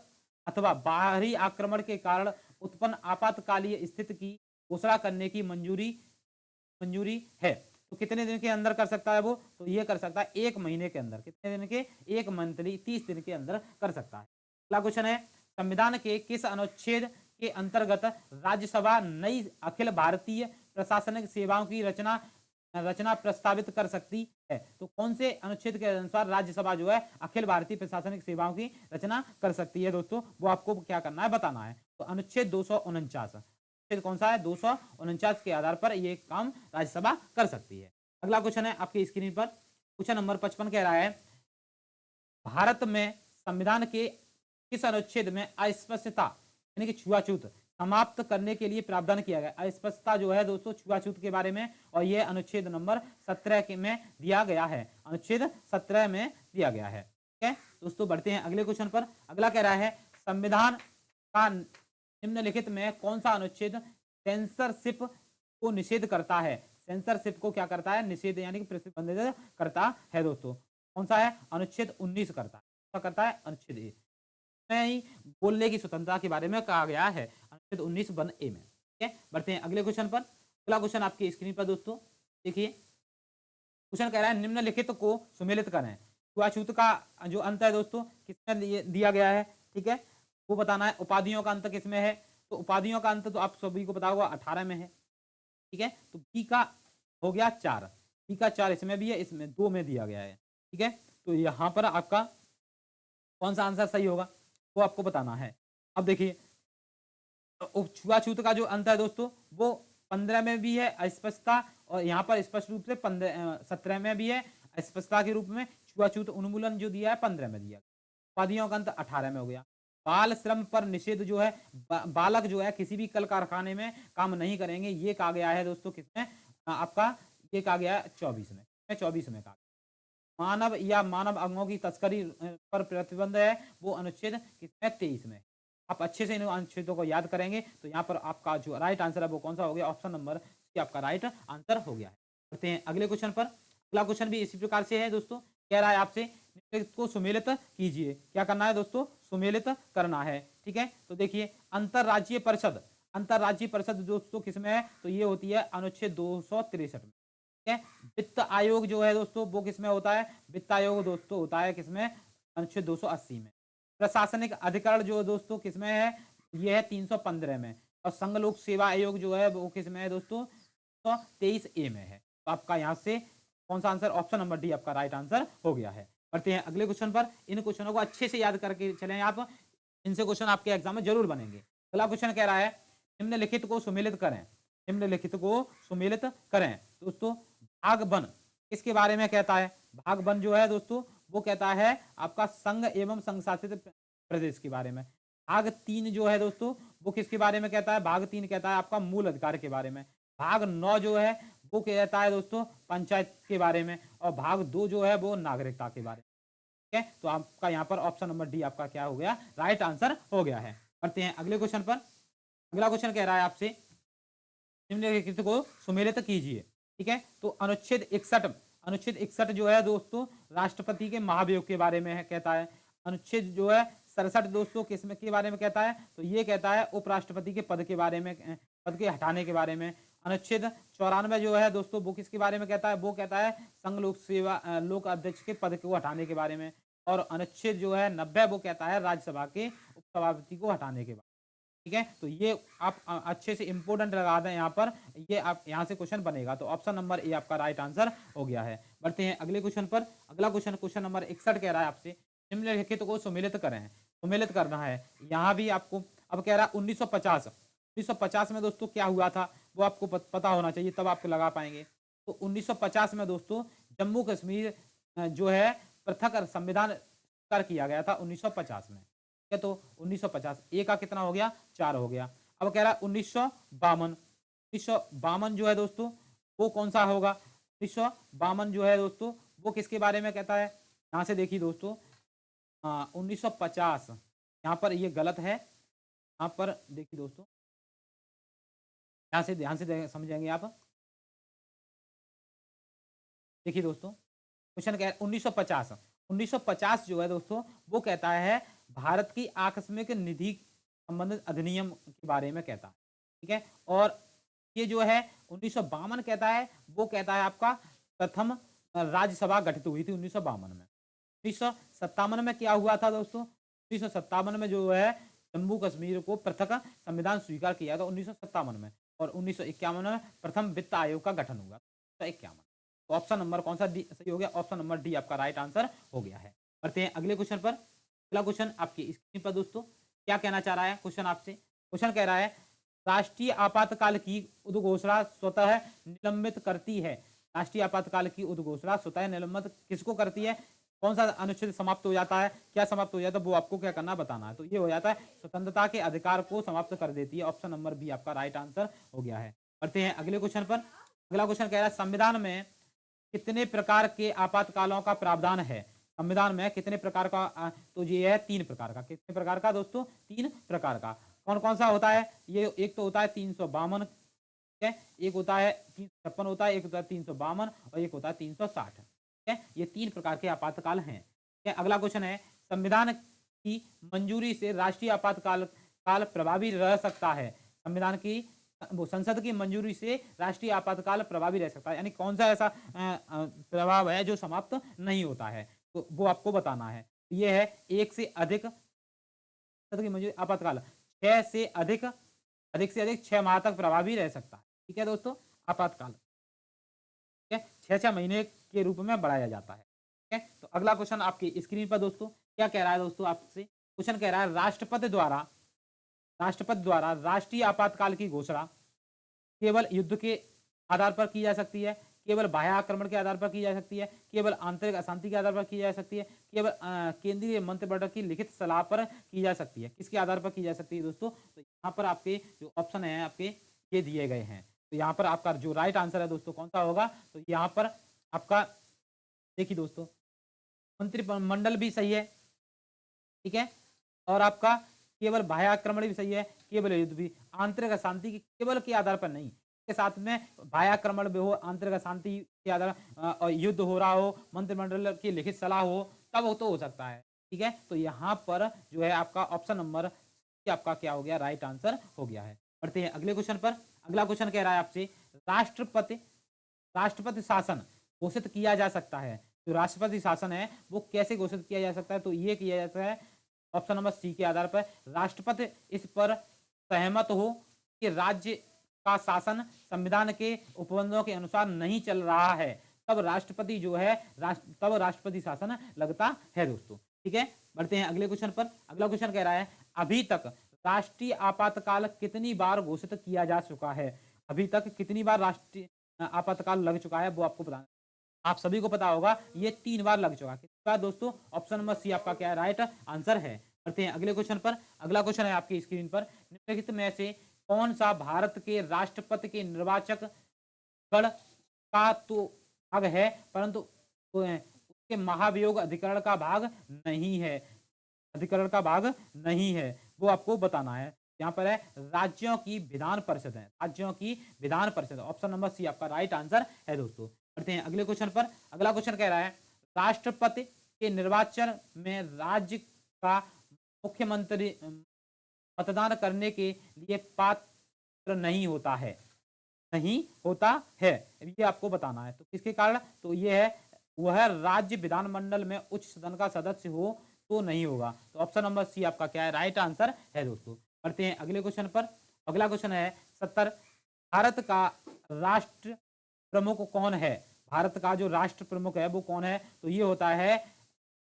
अथवा बाहरी आक्रमण के कारण उत्पन्न आपातकालीन स्थिति की घोषणा करने की मंजूरी मंजूरी है? तो कितने दिन के अंदर कर सकता है वो? तो ये कर सकता है 1 महीने के अंदर। कितने दिन के? 1 मंथली 30 दिन के अंदर कर सकता है। अगला क्वेश्चन है संविधान के किस अनुच्छेद के अंतर्गत राज्यसभा नई अखिल भारतीय प्रशासनिक सेवाओं की रचना रचना प्रस्तावित कर सकती है? तो कौन से अनुच्छेद के अनुसार राज्यसभा जो है अखिल भारतीय प्रशासनिक सेवाओं की रचना कर सकती है दोस्तों? वो आपको क्या करना है, बताना है। तो अनुच्छेद 249 अनुच्छेद कौन सा है? 249 के आधार पर ये काम राज्यसभा कर सकती है। अगला क्वेश्चन है आपकी स्क्रीन पर क्वेश्चन नंबर 55 कह रहा है भारत में संविधान के किस अनुच्छेद में अस्पृश्यता यानी कि छुआछूत समाप्त करने के लिए प्रावधान किया गया? अस्पृश्यता जो है दोस्तों छुआछूत के बारे में, और यह अनुच्छेद नंबर 17 में दिया गया है। अनुच्छेद 17 में दिया गया है। ठीक है दोस्तों, बढ़ते हैं अगले क्वेश्चन पर। अगला कह रहा है संविधान का निम्नलिखित में कौन सा अनुच्छेद सेंसरशिप को निषेध करता है? सेंसरशिप को क्या करता है? निषेध यानी कि प्रतिबंधित करता है दोस्तों। कौन सा है? अनुच्छेद 19 करता है। क्या करता है? अनुच्छेद में ही बोलने की स्वतंत्रता के बारे में कहा गया है, अनुच्छेद 19 वन ए में। ठीक है, बढ़ते हैं अगले क्वेश्चन पर। अगला क्वेश्चन आपकी स्क्रीन पर दोस्तों देखिए, क्वेश्चन कह रहा है निम्नलिखित को सुमेलित करें। छुआछूत का जो अंत है दोस्तों किसमें दिया गया है? ठीक है, वो बताना है। उपाधियों का अंत किसमें है? तो उपाधियों का अंत तो आप सभी को पता होगा 18 में है। ठीक है, तो बी का हो गया 4, बी का 4 इसमें भी है, इसमें 2 में दिया गया है। ठीक है, तो यहाँ पर आपका कौन सा आंसर सही होगा वो आपको बताना है। अब देखिए छुआछूत का जो अंत है दोस्तों वो 15 में भी है अस्पष्टता, और यहाँ पर स्पष्ट रूप से 17 में भी है अस्पष्टता के रूप में। छुआछूत उन्मूलन जो दिया है 15 में दिया। उपाधियों का अंत 18 में हो गया। बाल श्रम पर निषेध जो है बालक जो है किसी भी कल कारखाने में काम नहीं करेंगे, ये कहा गया है दोस्तों किसमें? आपका ये कहा गया है 24 में। 24 में कहा मानव या मानव अंगों की तस्करी पर प्रतिबंध है, वो अनुच्छेद किसमें? 23 में। आप अच्छे से इन अनुच्छेदों को याद करेंगे तो यहाँ पर आपका जो राइट आंसर है वो कौन सा हो गया? ऑप्शन नंबर सी आपका राइट आंसर हो गया है। बढ़ते हैं अगले क्वेश्चन पर। अगला क्वेश्चन भी इसी प्रकार से है दोस्तों, कह रहा है आपसे को सुमेलित कीजिए। क्या करना है दोस्तों? सुमेलित करना है। ठीक है, तो देखिए अंतरराज्यीय परिषद, अंतरराज्यीय परिषद दोस्तों किसमें है? तो ये होती है अनुच्छेद 263 में। ठीक है, वित्त आयोग जो है दोस्तों वो किसमें होता है? वित्त आयोग दोस्तों होता है किसमें? अनुच्छेद 280 में। प्रशासनिक अधिकरण जो दोस्तों किसमें है? ये है 315 में। और संघ लोक सेवा आयोग जो है वो किसमें है दोस्तों? 123 ए में है। तो आपका यहाँ से कौन सा आंसर? ऑप्शन नंबर डी आपका राइट आंसर हो गया है। बढ़ते हैं अगले क्वेश्चन पर। इन क्वेश्चनों को अच्छे से याद करके चलें आप, इनसे क्वेश्चन आपके एग्जाम में जरूर बनेंगे। अगला क्वेश्चन कह रहा है निम्नलिखित को सुमेलित करें। निम्नलिखित को सुमेलित करें दोस्तों। भाग वन किसके बारे में कहता है? भाग वन जो है दोस्तों वो कहता है आपका संघ एवं संघ शासित प्रदेश के बारे में। भाग 3 जो है दोस्तों वो किसके बारे में कहता है? भाग 3 कहता है आपका मूल अधिकार के बारे में। भाग 9 जो है वो कहता है दोस्तों पंचायत के बारे में। और भाग 2 जो है वो नागरिकता के बारे में। ठीक है, तो आपका यहाँ पर ऑप्शन नंबर डी आपका क्या हो गया? राइट आंसर हो गया है। बढ़ते हैं अगले क्वेश्चन पर। अगला क्वेश्चन कह रहा है आपसे निम्नलिखित को सुमेलित कीजिए। ठीक है, तो अनुच्छेद 61, अनुच्छेद 61 जो है दोस्तों राष्ट्रपति के महाभियोग के बारे में है, कहता है। अनुच्छेद जो है 67 दोस्तों किसमें के बारे में कहता है? तो ये कहता है उपराष्ट्रपति के पद के बारे में, पद के हटाने के बारे में। अनुच्छेद 94 जो है दोस्तों वो किसके बारे में कहता है? वो कहता है संघ लोक सेवा लोक अध्यक्ष के पद को हटाने के बारे में। और अनुच्छेद जो है 90 वो कहता है राज्यसभा के उपसभापति को हटाने के बारे में। ठीक है, तो ये आप अच्छे से इंपोर्टेंट लगा दें यहाँ पर, ये आप यहाँ से क्वेश्चन बनेगा। तो ऑप्शन नंबर ए आपका राइट आंसर हो गया है। बढ़ते हैं अगले क्वेश्चन पर। अगला क्वेश्चन क्वेश्चन नंबर 61 कह रहा है आपसे निम्नलिखित को सुमेलित करें। सुमेलित करना है यहाँ भी आपको। अब कह रहा है 1950 में दोस्तों क्या हुआ था वो आपको पता होना चाहिए, तब आपको लगा पाएंगे। तो 1950 में दोस्तों जम्मू कश्मीर जो है पृथक संविधान कर किया गया था 1950 में। तो 1950 ए का कितना हो गया? 4 हो गया। अब कह रहा है 1952 जो है दोस्तों वो कौन सा होगा? 1952 जो है दोस्तों वो किसके बारे में कहता है? यहां से देखिए दोस्तों 1950, यहाँ पर ये गलत है। यहाँ पर देखिए दोस्तों, यहाँ से ध्यान से समझेंगे आप। देखिए दोस्तों क्वेश्चन क्या है? 1950, 1950 जो है दोस्तों वो कहता है भारत की आकस्मिक निधि संबंधित अधिनियम के बारे में कहता है, ठीक है। और ये जो है 1952 कहता है, वो कहता है आपका प्रथम राज्यसभा गठित हुई थी 1952 में। 1957 में क्या हुआ था दोस्तों? 1957 में जो है जम्मू कश्मीर को पृथक संविधान स्वीकार किया था 1957 में। और 1951 में प्रथम वित्त आयोग का गठन हुआ 1951। तो ऑप्शन नंबर कौन सा डी सही हो गया? ऑप्शन नंबर डी आपका राइट आंसर हो गया है। बढ़ते हैं अगले क्वेश्चन पर। अगला क्वेश्चन आपकी स्क्रीन पर दोस्तों क्या कहना चाह रहा है क्वेश्चन आपसे? क्वेश्चन कह रहा है राष्ट्रीय आपातकाल की उद्घोषणा स्वतः निलंबित करती है। राष्ट्रीय आपातकाल की उद्घोषणा स्वतः निलंबित किसको करती है? कौन सा अनुच्छेद समाप्त हो जाता है? क्या समाप्त हो जाता है वो आपको क्या करना बताना है। तो ये हो जाता है स्वतंत्रता के अधिकार को समाप्त कर देती है। ऑप्शन नंबर बी आपका राइट आंसर हो गया है। बढ़ते हैं अगले क्वेश्चन पर। अगला क्वेश्चन कह रहा है संविधान में कितने प्रकार के आपातकालों का प्रावधान है? संविधान में कितने प्रकार का तो ये है 3 प्रकार का। कितने प्रकार का दोस्तों? 3 प्रकार का। कौन कौन सा होता है? ये एक तो होता है 352, ठीक है, एक होता है 356 होता है, एक होता है 352 और एक होता है 360, ठीक है। ये 3 प्रकार के आपातकाल हैं, ठीक है। अगला क्वेश्चन है संविधान की मंजूरी से राष्ट्रीय आपातकाल काल प्रभावी रह सकता है। संविधान की वो संसद की मंजूरी से राष्ट्रीय आपातकाल प्रभावी रह सकता है, यानी कौन सा ऐसा प्रभाव है जो समाप्त नहीं होता है, तो वो आपको बताना है। ये है एक से अधिक संसद की मंजूरी आपातकाल 6 से अधिक, अधिक से अधिक 6 माह तक प्रभावी रह सकता है, ठीक है दोस्तों। आपातकाल, ठीक है, 6-6 महीने के रूप में बढ़ाया जाता है, ठीक है। तो अगला क्वेश्चन आपकी स्क्रीन पर दोस्तों क्या कह रहा है दोस्तों आपसे? क्वेश्चन कह रहा है राष्ट्रपति द्वारा राष्ट्रीय आपातकाल की घोषणा केवल युद्ध के आधार पर की जा सकती है, केवल बाह्य आक्रमण के आधार पर की जा सकती है, केवल आंतरिक अशांति के आधार पर की जा सकती है, केवल केंद्रीय मंत्रिमंडल की लिखित सलाह पर की जा सकती है। किसके आधार पर की जा सकती है दोस्तों? तो यहाँ पर आपके जो ऑप्शन है आपके ये दिए गए हैं। तो यहाँ पर आपका जो राइट आंसर है दोस्तों कौन सा होगा? तो यहाँ पर आपका देखिए दोस्तों मंत्रिमंडल भी सही है, ठीक है, और आपका केवल बाह्य आक्रमण भी सही है, केवल युद्ध भी। आंतरिक अशांति की केवल के आधार पर नहीं, के साथ में बाह्य आक्रमण भी हो, आंतरिक अशांति के आधार और युद्ध हो रहा हो, मंत्रिमंडल की लिखित सलाह हो, तब वो तो हो सकता है, ठीक है। तो यहाँ पर जो है आपका ऑप्शन नंबर आपका क्या हो गया? राइट आंसर हो गया है। बढ़ते हैं अगले क्वेश्चन पर। अगला क्वेश्चन कह रहा है आपसे राष्ट्रपति राष्ट्रपति शासन घोषित किया जा सकता है। जो राष्ट्रपति शासन है वो कैसे घोषित किया जा सकता है? तो ये किया जाता है ऑप्शन नंबर सी के आधार पर राष्ट्रपति इस पर सहमत हो कि राज्य का शासन संविधान के उपबंधों के अनुसार नहीं चल रहा है, तब राष्ट्रपति जो है तब राष्ट्रपति शासन लगता है दोस्तों, ठीक है। बढ़ते हैं अगले क्वेश्चन पर। अगला क्वेश्चन कह रहा है अभी तक राष्ट्रीय आपातकाल कितनी बार घोषित किया जा चुका है? अभी तक कितनी बार राष्ट्रीय आपातकाल लग चुका है वो आपको बताना। आप सभी को पता होगा ये 3 बार लग चुका है। कितनी बार दोस्तों? ऑप्शन नंबर सी आपका क्या है? राइट आंसर है। बढ़ते हैं अगले क्वेश्चन पर। अगला क्वेश्चन है आपकी स्क्रीन पर निम्नलिखित में से कौन सा भारत के राष्ट्रपति के निर्वाचक गण का तो भाग है परंतु उसके महाभियोग अधिकरण का भाग नहीं है? अधिकरण का भाग नहीं है वो आपको बताना है। यहाँ पर है राज्यों की विधान परिषद है, राज्यों की Vidhan Parishad. Option number C आपका राइट आंसर है दोस्तों। बढ़ते हैं अगले क्वेश्चन पर। अगला क्वेश्चन कह रहा है राष्ट्रपति के निर्वाचन में राज्य का मुख्यमंत्री मतदान करने के लिए पात्र नहीं होता है, नहीं होता है, ये आपको बताना है। तो किसके कारण? तो ये है वह राज्य विधानमंडल में उच्च सदन का सदस्य हो तो नहीं होगा। तो ऑप्शन नंबर सी आपका क्या है? राइट आंसर है दोस्तों। बढ़ते हैं अगले क्वेश्चन पर। अगला क्वेश्चन है 70 भारत का राष्ट्र प्रमुख कौन है? भारत का जो राष्ट्र प्रमुख है वो कौन है? तो ये होता है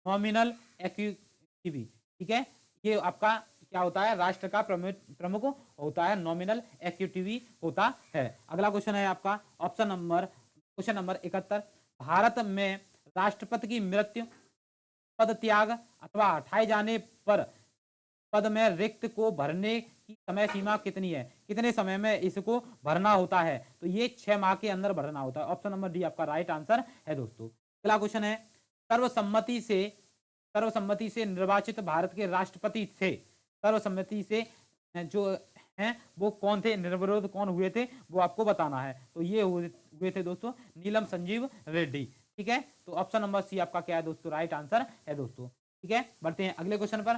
नॉमिनल एक्यूटिव, ठीक है। ये आपका क्या होता है? राष्ट्र का प्रमुख होता है, नॉमिनल एक्यूटिव होता है। अगला क्वेश्चन है आपका option number question number 71 Bharat में राष्ट्रपति की मृत्यु, पद त्याग अथवा हटाए जाने पर पद में रिक्त को भरने की समय सीमा कितनी है, कितने समय में इसको भरना होता है, तो ये 6 माह के अंदर भरना होता है। ऑप्शन नंबर डी आपका राइट आंसर है दोस्तों। अगला क्वेश्चन है, सर्वसम्मति से निर्वाचित भारत के राष्ट्रपति थे, सर्वसम्मति से जो हैं वो कौन थे, निर्विरोध कौन हुए थे, वो आपको बताना है। तो ये हुए थे दोस्तों नीलम संजीव रेड्डी। ठीक है, तो ऑप्शन नंबर सी आपका क्या है दोस्तों, राइट आंसर है दोस्तों। ठीक है, बढ़ते हैं अगले क्वेश्चन पर।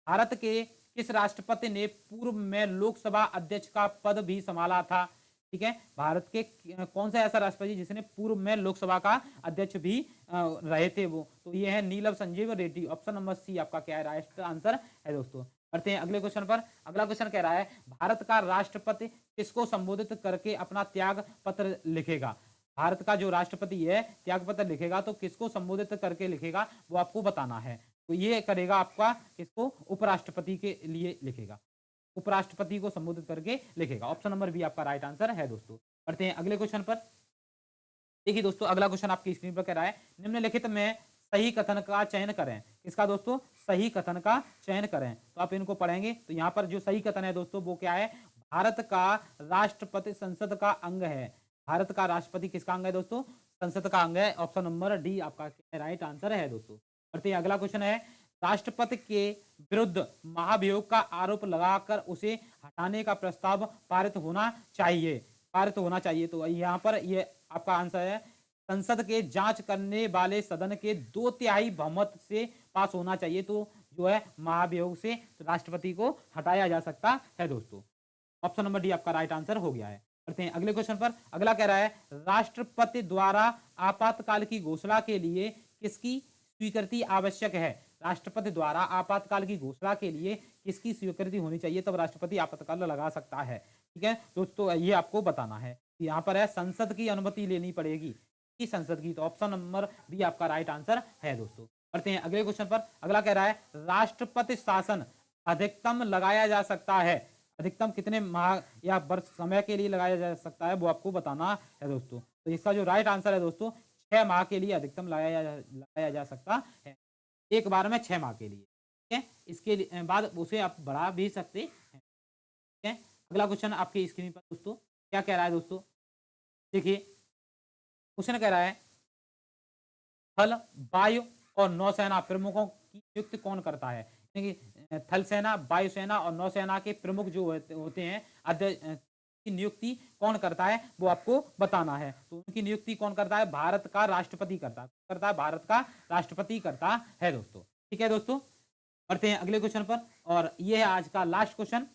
भारत के किस राष्ट्रपति ने पूर्व में लोकसभा अध्यक्ष का पद भी संभाला था? ठीक है, भारत के कौन सा ऐसा राष्ट्रपति जिसने पूर्व में लोकसभा का अध्यक्ष भी रहे थे वो, तो ये है Neelam Sanjiva Reddy. Option number C आपका क्या है, राइट आंसर है दोस्तों। बढ़ते हैं अगले क्वेश्चन पर। अगला क्वेश्चन कह रहा है, भारत का राष्ट्रपति किसको संबोधित करके अपना त्याग पत्र लिखेगा? भारत का जो राष्ट्रपति है त्याग पत्र लिखेगा तो किसको संबोधित करके लिखेगा, वो आपको बताना है। तो ये करेगा आपका किसको, उपराष्ट्रपति के लिए लिखेगा, उपराष्ट्रपति को संबोधित करके लिखेगा। ऑप्शन नंबर बी आपका राइट आंसर है दोस्तों। बढ़ते हैं अगले क्वेश्चन पर। देखिए दोस्तों अगला क्वेश्चन आपकी स्क्रीन पर कह रहा है, निम्नलिखित में सही कथन का चयन करें। किसका दोस्तों, सही कथन का चयन करें। तो आप इनको पढ़ेंगे तो यहाँ पर जो सही कथन है दोस्तों वो क्या है, भारत का राष्ट्रपति संसद का अंग है। भारत का राष्ट्रपति किसका अंग है दोस्तों, संसद का अंग है। ऑप्शन नंबर डी आपका राइट आंसर है दोस्तों। बढ़ते हैं अगला क्वेश्चन है, राष्ट्रपति के विरुद्ध महाभियोग का आरोप लगाकर उसे हटाने का प्रस्ताव पारित होना चाहिए, पारित होना चाहिए। तो यहाँ पर ये आपका आंसर है, संसद के जांच करने वाले सदन के 2/3 बहुमत से पास होना चाहिए। तो जो है महाभियोग से राष्ट्रपति को हटाया जा सकता है दोस्तों। ऑप्शन नंबर डी आपका राइट आंसर हो गया है। करते हैं अगले क्वेश्चन पर। अगला कह रहा है, राष्ट्रपति द्वारा आपातकाल की घोषणा के लिए किसकी स्वीकृति आवश्यक है? राष्ट्रपति द्वारा आपातकाल की घोषणा के लिए किसकी स्वीकृति होनी चाहिए, तब राष्ट्रपति आपातकाल लगा सकता है। ठीक है दोस्तों, ये आपको बताना है। यहाँ पर है संसद की अनुमति लेनी पड़ेगी, की संसद की। तो ऑप्शन नंबर बी आपका राइट आंसर है दोस्तों। बढ़ते हैं अगले क्वेश्चन पर। अगला कह रहा है, राष्ट्रपति शासन अधिकतम लगाया जा सकता है, अधिकतम कितने माह या वर्ष समय के लिए लगाया जा सकता है, वो आपको बताना है दोस्तों। तो इसका जो राइट आंसर है दोस्तों, 6 माह के लिए अधिकतम लगाया जा सकता है, एक बार में 6 माह के लिए। ठीक है, इसके बाद उसे आप बढ़ा भी सकते हैं। ठीक है, अगला क्वेश्चन आपकी स्क्रीन पर दोस्तों क्या कह रहा है दोस्तों, देखिए क्वेश्चन कह रहा है, थल, वायु और नौसेना प्रमुखों की नियुक्ति कौन करता है? थल सेना, वायुसेना और नौसेना के प्रमुख जो होते हैं की नियुक्ति कौन करता है, वो आपको बताना है। तो उनकी नियुक्ति कौन करता है, भारत का राष्ट्रपति करता है, भारत का राष्ट्रपति करता है दोस्तों। ठीक है दोस्तों, बढ़ते हैं अगले क्वेश्चन पर, और ये है आज का लास्ट क्वेश्चन।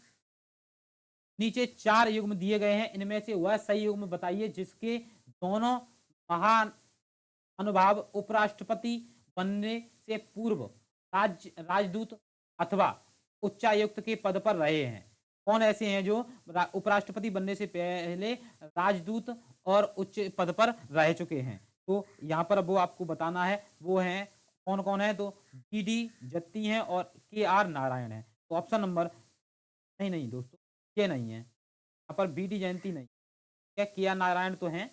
नीचे 4 युग्म दिए गए हैं, इनमें से वह सही युग्म बताइए जिसके दोनों महान अनुभाव उपराष्ट्रपति बनने से पूर्व राजदूत अथवा उच्चायुक्त के पद पर रहे हैं। कौन ऐसे हैं जो उपराष्ट्रपति बनने से पहले राजदूत और उच्च पद पर रह चुके हैं? तो यहाँ पर वो आपको बताना है, वो हैं कौन कौन है। तो BD जत्ती हैं और KR नारायण है। तो ऑप्शन नंबर नहीं दोस्तों, ये नहीं है, यहाँ पर BD जयंती नहीं है, KR नारायण तो हैं,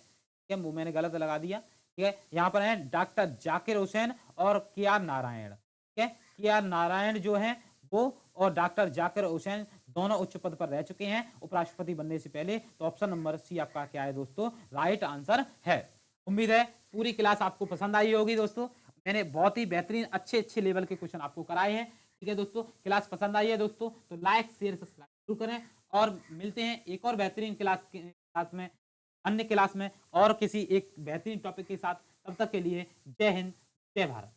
क्या वो मैंने गलत लगा दिया। ठीक है, यहाँ पर है डॉक्टर जाकिर हुसैन और KR नारायण। ठीक है, KR नारायण जो है वो और डॉक्टर जाकिर हुसैन दोनों उच्च पद पर रह चुके हैं उपराष्ट्रपति बनने से पहले। तो ऑप्शन नंबर सी आपका क्या है दोस्तों, राइट आंसर है। उम्मीद है पूरी क्लास आपको पसंद आई होगी दोस्तों। मैंने बहुत ही बेहतरीन अच्छे लेवल के क्वेश्चन आपको कराए हैं। ठीक है दोस्तों, क्लास पसंद आई है दोस्तों तो लाइक शेयर सब्सक्राइब जरूर करें, और मिलते हैं एक और बेहतरीन क्लास में, अन्य क्लास में और किसी एक बेहतरीन टॉपिक के साथ। तब तक के लिए जय हिंद, जय भारत।